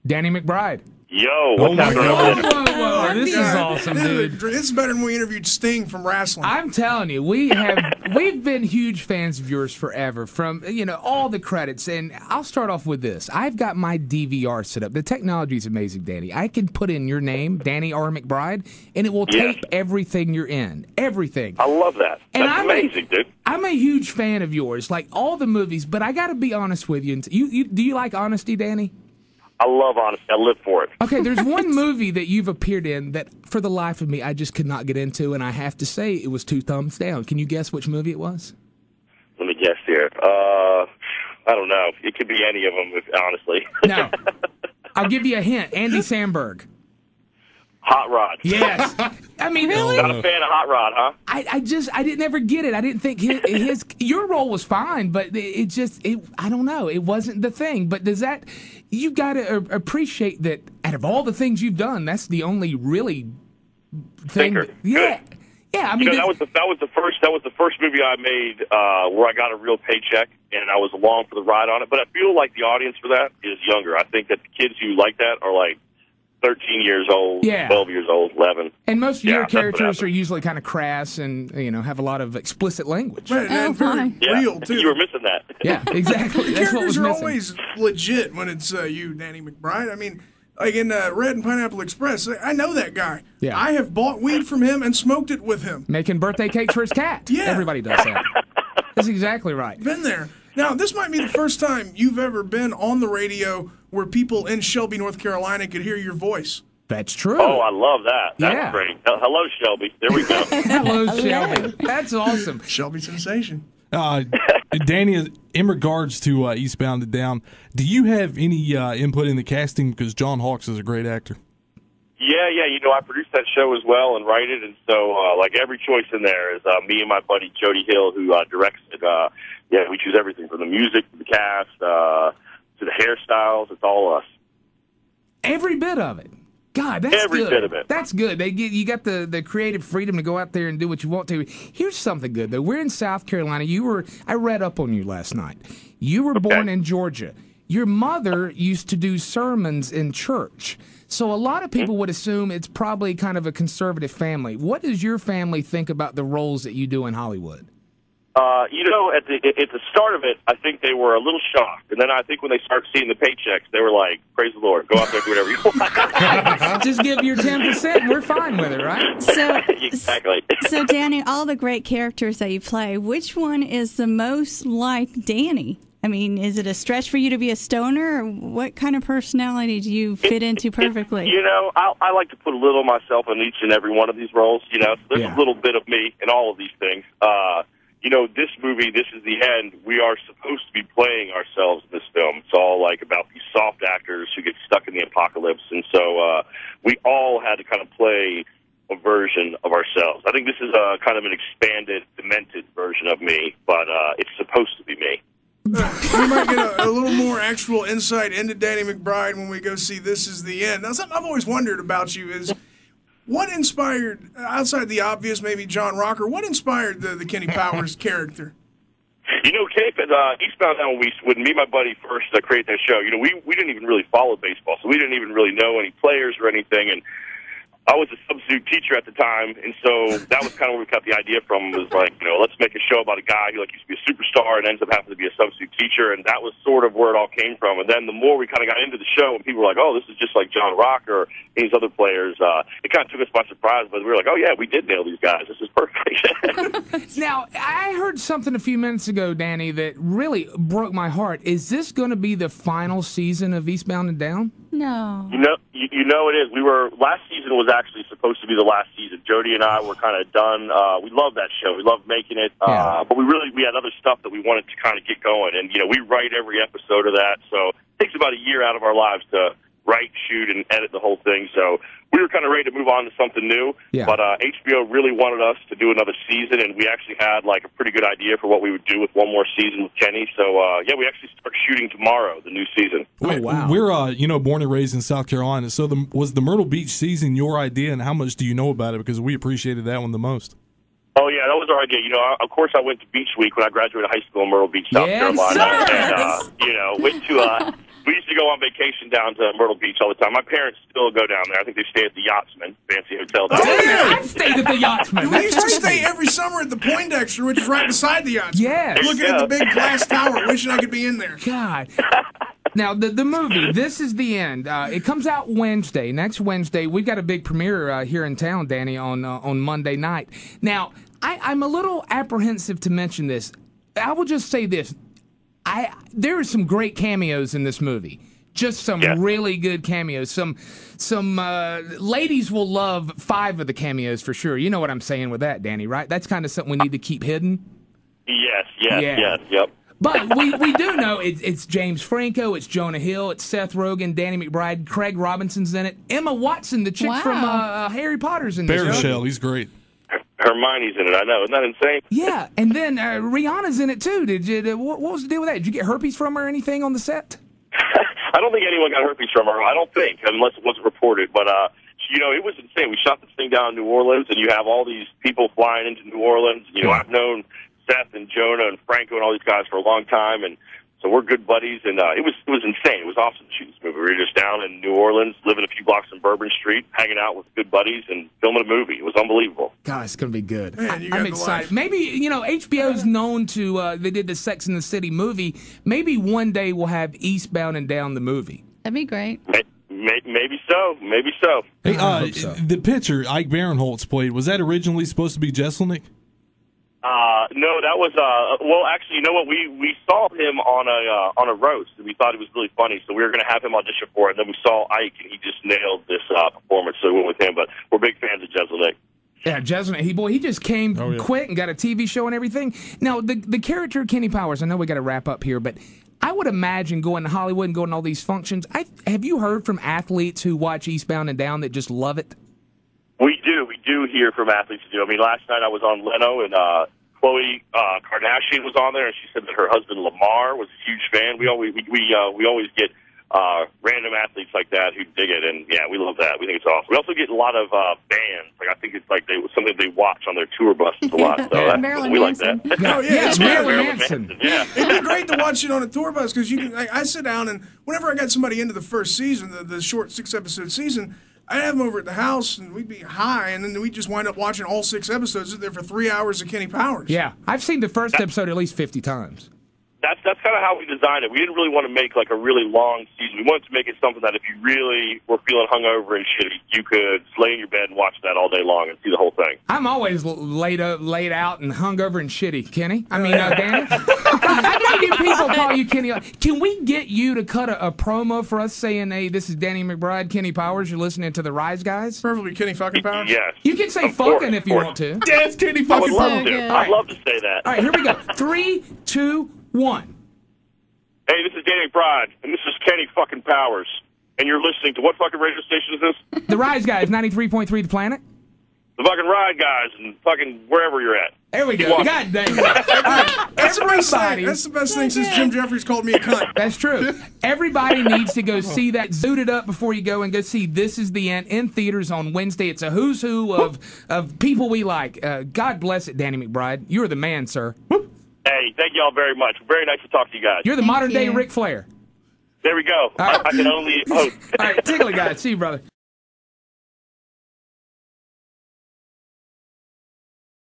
Danny McBride. Yo, what's happening? Whoa, this is awesome, dude. This is better than we interviewed Sting from wrestling. I'm telling you, we've been huge fans of yours forever. From all the credits, and I'll start off with this. I've got my DVR set up. The technology is amazing, Danny. I can put in your name, Danny R. McBride, and it will tape everything you're in, everything. I love that. That's amazing, dude. I'm a huge fan of yours, like all the movies. But I got to be honest with you. Do you like honesty, Danny? I love honesty. I live for it. Okay, there's one movie that you've appeared in that, for the life of me, I just could not get into, and I have to say it was 2 thumbs down. Can you guess which movie it was? Let me guess here. I don't know. It could be any of them, honestly. No. I'll give you a hint. Andy Samberg. Hot Rod. Yes. I mean, really? Not a fan of Hot Rod, huh? I didn't ever get it. I didn't think your role was fine, but I don't know. It wasn't the thing. But you've got to appreciate that out of all the things you've done, that's the only really thing. Yeah. I mean, that was the first movie I made where I got a real paycheck, and I was along for the ride on it. But I feel like the audience for that is younger. I think that the kids who like that are like 13 years old, 12 years old, 11. And most of your characters are usually kind of crass and have a lot of explicit language. Right, and very real, too. You were missing that. Yeah, exactly. The That's what was characters are missing. always legit when it's you, Danny McBride. I mean, like in Red and Pineapple Express, I know that guy. Yeah. I have bought weed from him and smoked it with him. Making birthday cakes for his cat. Yeah. Everybody does that. That's exactly right. Been there. Now, this might be the first time you've ever been on the radio where people in Shelby, North Carolina could hear your voice. That's true. Oh, I love that. That's great. Hello, Shelby. There we go. Hello, Shelby. That's awesome. Shelby sensation. Danny, in regards to Eastbound and Down, do you have any input in the casting? Because John Hawkes is a great actor. Yeah. I produced that show as well and write it, and so like every choice in there is me and my buddy Jody Hill, who directs it. We choose everything from the music to the cast to the hairstyles. It's all us. Every bit of it. God, that's Every good. bit of it. That's good. You got the creative freedom to go out there and do what you want to. Here's something good though. We're in South Carolina. I read up on you last night. You were born in Georgia. Your mother used to do sermons in church. So a lot of people would assume it's probably kind of a conservative family. What does your family think about the roles that you do in Hollywood? At the start of it, I think they were a little shocked. And then I think when they started seeing the paychecks, they were like, praise the Lord, go out there and do whatever you want. Just give your 10% and we're fine with it, right? So, exactly. So, Danny, all the great characters that you play, which one is the most like Danny? I mean, is it a stretch for you to be a stoner, or what kind of personality do you fit into perfectly? I like to put a little of myself in each and every one of these roles. So there's a little bit of me in all of these things. This movie, this is the end. We are supposed to be playing ourselves in this film. It's all like about these soft actors who get stuck in the apocalypse. And so we all had to kind of play a version of ourselves. I think this is a kind of an expanded, demented version of me, but it's supposed to be me. We might get a little more actual insight into Danny McBride when we go see This Is the End. Now, something I've always wondered about you is, what inspired, outside the obvious, maybe John Rocker, what inspired the Kenny Powers character? Cape at Eastbound, when me and my buddy first created that show, we didn't even really follow baseball, so we didn't even really know any players or anything, and I was a substitute teacher at the time, and so that was kind of where we got the idea from, was like, let's make a show about a guy who used to be a superstar and ends up having to be a substitute teacher, and that was sort of where it all came from. And then the more we kind of got into the show, and people were like, oh, this is just like John Rocker and these other players, it kind of took us by surprise, but we were like, oh, yeah, we did nail these guys. This is perfect. Now, I heard something a few minutes ago, Danny, that really broke my heart. Is this going to be the final season of Eastbound and Down? No. It is. Last season was actually supposed to be the last season. Jody and I were kind of done. We loved that show. We loved making it. But we had other stuff that we wanted to kind of get going. And, we write every episode of that. So it takes about a year out of our lives to write, shoot, and edit the whole thing. So we were kind of ready to move on to something new. Yeah. But HBO really wanted us to do another season, and we actually had a pretty good idea for what we would do with one more season with Kenny. So, we actually start shooting tomorrow, the new season. Oh, wow. We're, born and raised in South Carolina. So was the Myrtle Beach season your idea, and how much do you know about it? Because we appreciated that one the most. Oh, yeah, that was our idea. Of course, I went to Beach Week when I graduated high school in Myrtle Beach, South Carolina. Sir. And, went to We used to go on vacation down to Myrtle Beach all the time. My parents still go down there. I think they stay at the Yachtsman, fancy hotel down there. I've stayed at the Yachtsman. We used to stay every summer at the Poindexter, which is right beside the yacht. Yes. Looking at the big glass tower, wishing I could be in there. God. Now, the movie, This Is the End, it comes out Wednesday. Next Wednesday, we've got a big premiere here in town, Danny, on Monday night. Now, I'm a little apprehensive to mention this. I will just say this. There are some great cameos in this movie. Just some really good cameos. Some ladies will love 5 of the cameos for sure. You know what I'm saying with that, Danny, right? That's kind of something we need to keep hidden. Yes, yep. But we do know it's James Franco, it's Jonah Hill, it's Seth Rogen, Danny McBride, Craig Robinson's in it, Emma Watson, the chick from Harry Potter's in this. Baruchel, he's great. Hermione's in it, I know. Isn't that insane? Yeah, and then Rihanna's in it too. Did you? What was the deal with that? Did you get herpes from her or anything on the set? I don't think anyone got herpes from her. I don't think, unless it wasn't reported. But it was insane. We shot this thing down in New Orleans, and you have all these people flying into New Orleans. I've known Seth and Jonah and Franco and all these guys for a long time, and so we're good buddies. And it was insane. It was awesome to shoot this movie. We were just down in New Orleans, living a few blocks from Bourbon Street, hanging out with good buddies and filming a movie. It was unbelievable. God, it's going to be good. Man, I'm excited. Maybe, HBO's known to, they did the Sex and the City movie. Maybe one day we'll have Eastbound and Down the movie. That'd be great. Maybe so. Maybe so. Hey, I hope so. The pitcher Ike Barinholtz played, was that originally supposed to be Jeselnik? No, that was actually, you know what? We saw him on a roast, and we thought he was really funny, so we were going to have him audition for it. And then we saw Ike, and he just nailed this performance, so we went with him. But we're big fans of Jeselnik. Yeah, Jeselnik. He just came quick and got a TV show and everything. Now, the character of Kenny Powers, I know we got to wrap up here, but I would imagine going to Hollywood and going to all these functions. Have you heard from athletes who watch Eastbound and Down that just love it? We do hear from athletes who do. I mean, last night I was on Leno, and Khloe Kardashian was on there, and she said that her husband Lamar was a huge fan. We always get random athletes like that who dig it, and we love that. We think it's awesome. We also get a lot of bands. Like I think it's like something they watch on their tour buses a lot. So we like that. It's Marilyn Manson. Yeah, it'd be great to watch it on a tour bus because you can. I sit down and whenever I got somebody into the first season, the short 6-episode season, I'd have them over at the house, and we'd be high, and then we'd just wind up watching all 6 episodes. Sit there for 3 hours of Kenny Powers. Yeah, I've seen the first episode at least 50 times. That's kind of how we designed it. We didn't really want to make like a really long season. We wanted to make it something that if you really were feeling hungover and shitty, you could lay in your bed and watch that all day long and see the whole thing. I'm always laid out and hungover and shitty, Kenny. I mean, Danny. I know you people call you Kenny. Can we get you to cut a promo for us saying, "Hey, this is Danny McBride, Kenny Powers. You're listening to the Rise Guys." Preferably Kenny fucking Powers. Yes. You can say "fucking" if you want to. Yes, Kenny I fucking would love Powers. to. I'd love to say that. All right, here we go. 3, 2, 1. Hey, this is Danny McBride, and this is Kenny fucking Powers, and you're listening to what fucking radio station is this? The Rise Guys, 93.3 The Planet. The fucking Ride Guys, and fucking wherever you're at. There we go. God dang it. All right, That's the best thing since Jim Jeffries called me a cunt. That's true. Everybody needs to go see that. Zoot it up before you go and go see This Is the End in theaters on Wednesday. It's a who's who of people we like. God bless it, Danny McBride. You're the man, sir. Hey, thank you all very much. Very nice to talk to you guys. You're the modern day Ric Flair. There we go. Right. I can only hope. All right, tickly guys. See you, brother.